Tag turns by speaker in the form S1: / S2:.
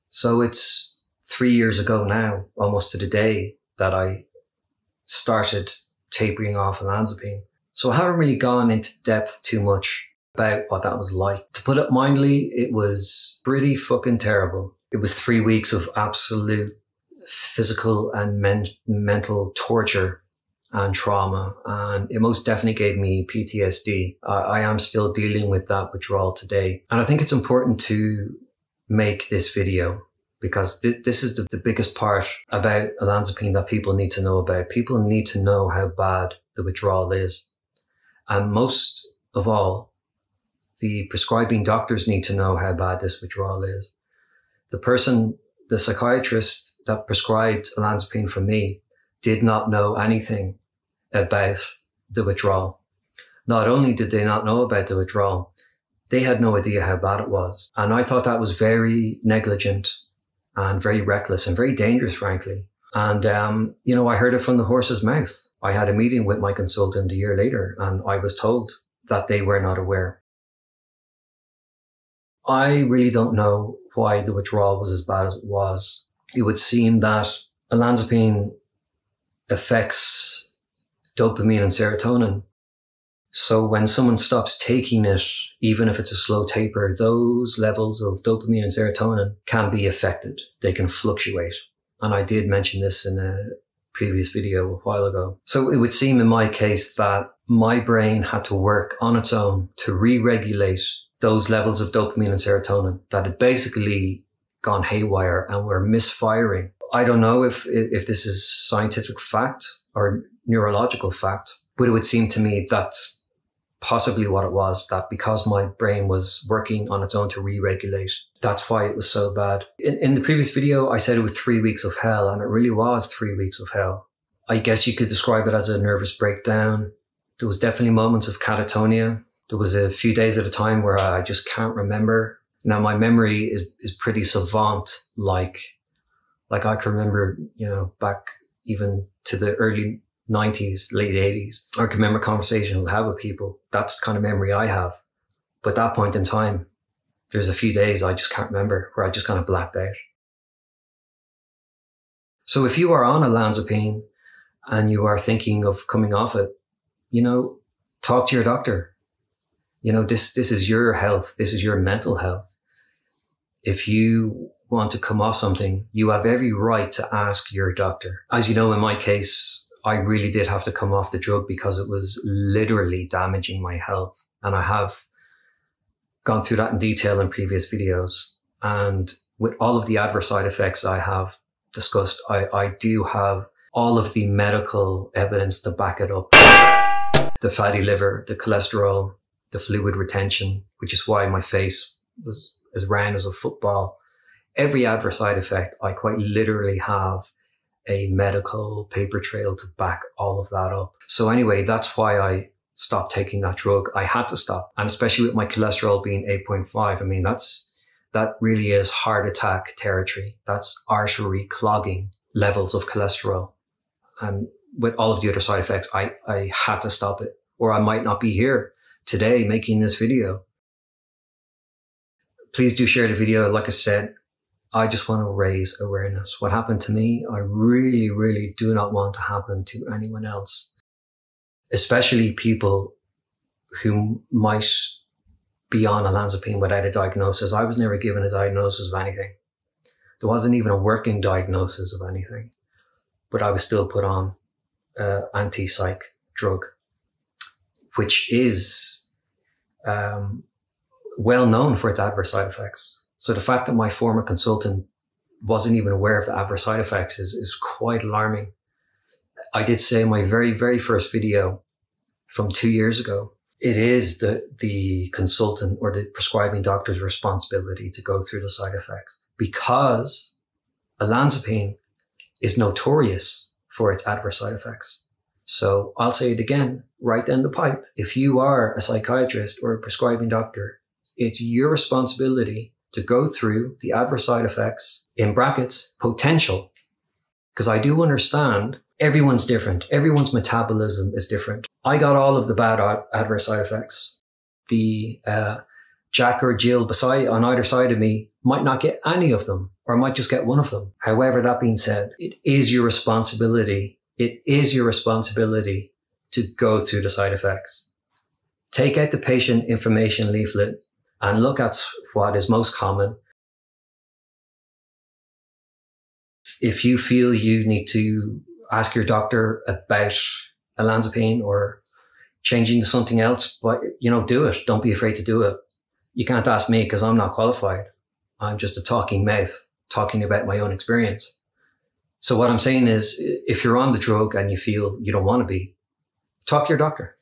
S1: So it's 3 years ago now, almost to the day, that I started tapering off Olanzapine. So I haven't really gone into depth too much about what that was like. To put it mildly, it was pretty fucking terrible. It was 3 weeks of absolute physical and mental torture and trauma, and it most definitely gave me PTSD. I am still dealing with that withdrawal today. And I think it's important to make this video because this is the biggest part about Olanzapine that people need to know about. People need to know how bad the withdrawal is. And most of all, the prescribing doctors need to know how bad this withdrawal is. The psychiatrist that prescribed Olanzapine for me did not know anything about the withdrawal. Not only did they not know about the withdrawal, they had no idea how bad it was. And I thought that was very negligent and very reckless and very dangerous, frankly. And, I heard it from the horse's mouth. I had a meeting with my consultant a year later, and I was told that they were not aware. I really don't know why the withdrawal was as bad as it was. It would seem that Olanzapine affects dopamine and serotonin. So when someone stops taking it, even if it's a slow taper, those levels of dopamine and serotonin can be affected. They can fluctuate. And I did mention this in a previous video a while ago. So it would seem in my case that my brain had to work on its own to re-regulate those levels of dopamine and serotonin that had basically gone haywire and were misfiring. I don't know if this is scientific fact or neurological fact, but it would seem to me that's possibly what it was, that because my brain was working on its own to re-regulate, that's why it was so bad. In the previous video, I said it was 3 weeks of hell, and it really was 3 weeks of hell. I guess you could describe it as a nervous breakdown. There was definitely moments of catatonia. There was a few days at a time where I just can't remember. Now, my memory is pretty savant-like. Like I can remember, back even to the early 90s, late 80s. I can remember conversations I have with people. That's the kind of memory I have. But at that point in time, there's a few days I just can't remember, where I just kind of blacked out. So if you are on Olanzapine and you are thinking of coming off it, talk to your doctor. This is your health. This is your mental health. If you want to come off something, you have every right to ask your doctor. As you know, in my case, I really did have to come off the drug because it was literally damaging my health. And I have gone through that in detail in previous videos. And with all of the adverse side effects I have discussed, I do have all of the medical evidence to back it up. The fatty liver, the cholesterol, the fluid retention, which is why my face was as round as a football. Every adverse side effect, I quite literally have a medical paper trail to back all of that up. So anyway, that's why I stopped taking that drug. I had to stop. And especially with my cholesterol being 8.5, I mean, that really is heart attack territory. That's artery clogging levels of cholesterol. And with all of the other side effects, I had to stop it, or I might not be here today making this video. Please do share the video. Like I said, I just want to raise awareness. What happened to me, I really, really do not want to happen to anyone else, especially people who might be on Olanzapine without a diagnosis. I was never given a diagnosis of anything. There wasn't even a working diagnosis of anything, but I was still put on anti-psych drug, which is well known for its adverse side effects. So the fact that my former consultant wasn't even aware of the adverse side effects is quite alarming. I did say in my very, very first video from 2 years ago, it is the consultant or the prescribing doctor's responsibility to go through the side effects, because Olanzapine is notorious for its adverse side effects. So I'll say it again, right down the pipe. If you are a psychiatrist or a prescribing doctor, it's your responsibility to go through the adverse side effects, in brackets, potential. Because I do understand everyone's different. Everyone's metabolism is different. I got all of the bad adverse side effects. The Jack or Jill beside on either side of me might not get any of them, or might just get one of them. However, that being said, it is your responsibility. It is your responsibility to go through the side effects. Take out the patient information leaflet and look at what is most common. If you feel you need to ask your doctor about olanzapine or changing to something else, but do it. Don't be afraid to do it. You can't ask me because I'm not qualified. I'm just a talking mouth talking about my own experience. So what I'm saying is, if you're on the drug and you feel you don't want to be, talk to your doctor.